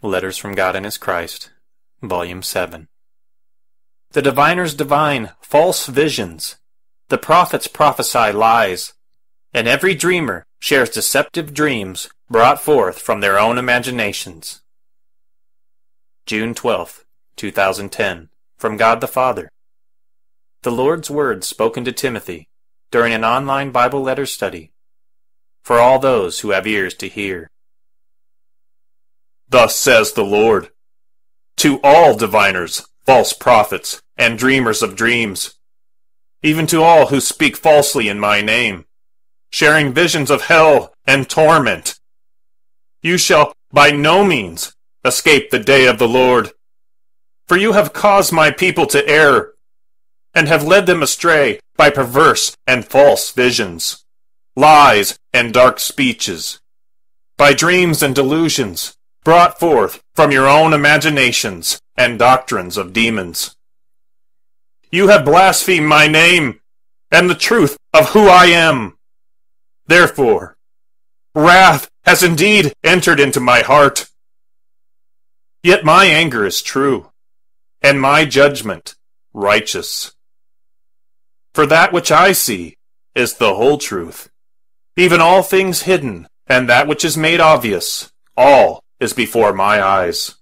Letters from God and His Christ, Volume 7. The diviners divine false visions, the prophets prophesy lies, and every dreamer shares deceptive dreams brought forth from their own imaginations. June 12, 2010, from God the Father. The Lord's words spoken to Timothy during an online Bible letter study for all those who have ears to hear. Thus says the Lord, to all diviners, false prophets, and dreamers of dreams, even to all who speak falsely in my name, sharing visions of hell and torment. You shall by no means escape the day of the Lord, for you have caused my people to err, and have led them astray by perverse and false visions, lies and dark speeches, by dreams and delusions, brought forth from your own imaginations and doctrines of demons. You have blasphemed my name and the truth of who I am. Therefore, wrath has indeed entered into my heart. Yet my anger is true, and my judgment righteous. For that which I see is the whole truth, even all things hidden, and that which is made obvious, all is before my eyes.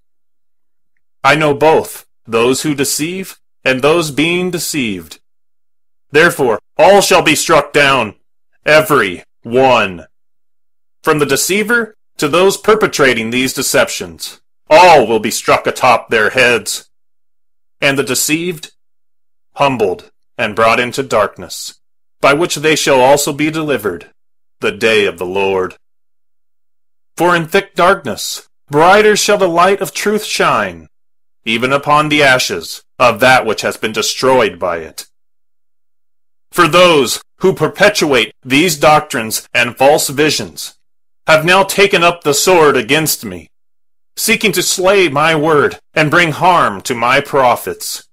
I know both those who deceive and those being deceived. Therefore all shall be struck down, every one. From the deceiver to those perpetrating these deceptions, all will be struck atop their heads, and the deceived humbled and brought into darkness, by which they shall also be delivered, the day of the Lord. For in thick darkness brighter shall the light of truth shine, even upon the ashes of that which has been destroyed by it. For those who perpetuate these doctrines and false visions have now taken up the sword against me, seeking to slay my word and bring harm to my prophets.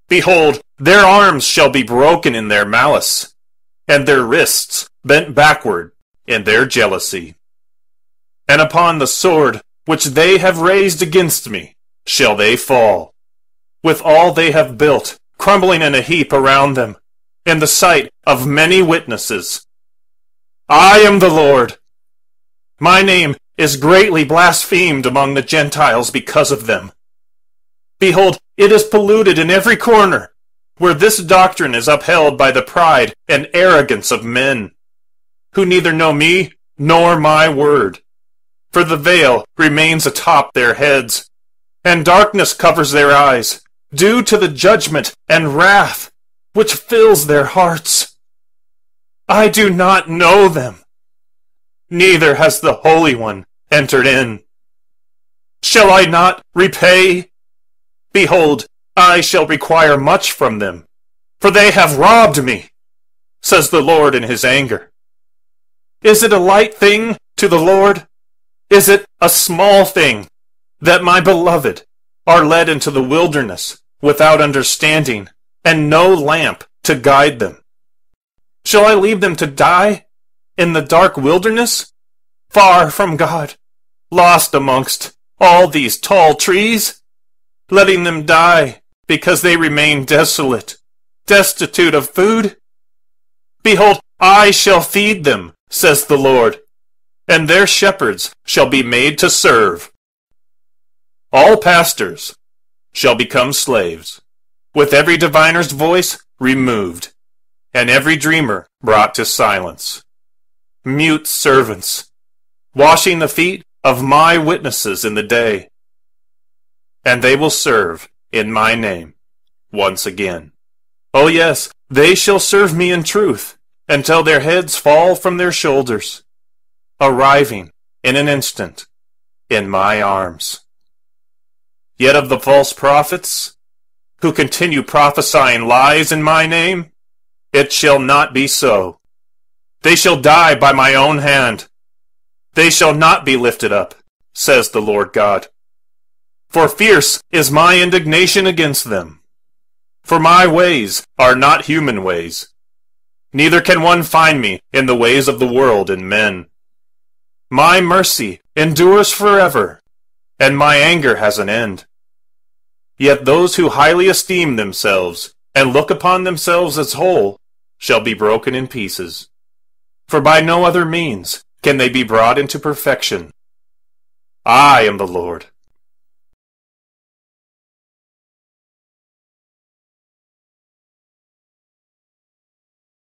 Behold, their arms shall be broken in their malice, and their wrists bent backward in their jealousy. And upon the sword which they have raised against me shall they fall, with all they have built crumbling in a heap around them, in the sight of many witnesses. I am the Lord. My name is greatly blasphemed among the Gentiles because of them. Behold, it is polluted in every corner, where this doctrine is upheld by the pride and arrogance of men, who neither know me nor my word. For the veil remains atop their heads, and darkness covers their eyes, due to the judgment and wrath which fills their hearts. I do not know them, neither has the Holy One entered in. Shall I not repay? Behold, I shall require much from them, for they have robbed me, says the Lord in his anger. Is it a light thing to the Lord? Is it a small thing that my beloved are led into the wilderness without understanding and no lamp to guide them? Shall I leave them to die in the dark wilderness, far from God, lost amongst all these tall trees, letting them die because they remain desolate, destitute of food? Behold, I shall feed them, says the Lord, and their shepherds shall be made to serve. All pastors shall become slaves, with every diviner's voice removed, and every dreamer brought to silence. Mute servants, washing the feet of my witnesses in the day, and they will serve in my name once again. Oh yes, they shall serve me in truth, until their heads fall from their shoulders, arriving in an instant in my arms. Yet of the false prophets, who continue prophesying lies in my name, it shall not be so. They shall die by my own hand. They shall not be lifted up, says the Lord God. For fierce is my indignation against them. For my ways are not human ways, neither can one find me in the ways of the world and men. My mercy endures forever, and my anger has an end. Yet those who highly esteem themselves, and look upon themselves as whole, shall be broken in pieces. For by no other means can they be brought into perfection. I am the Lord,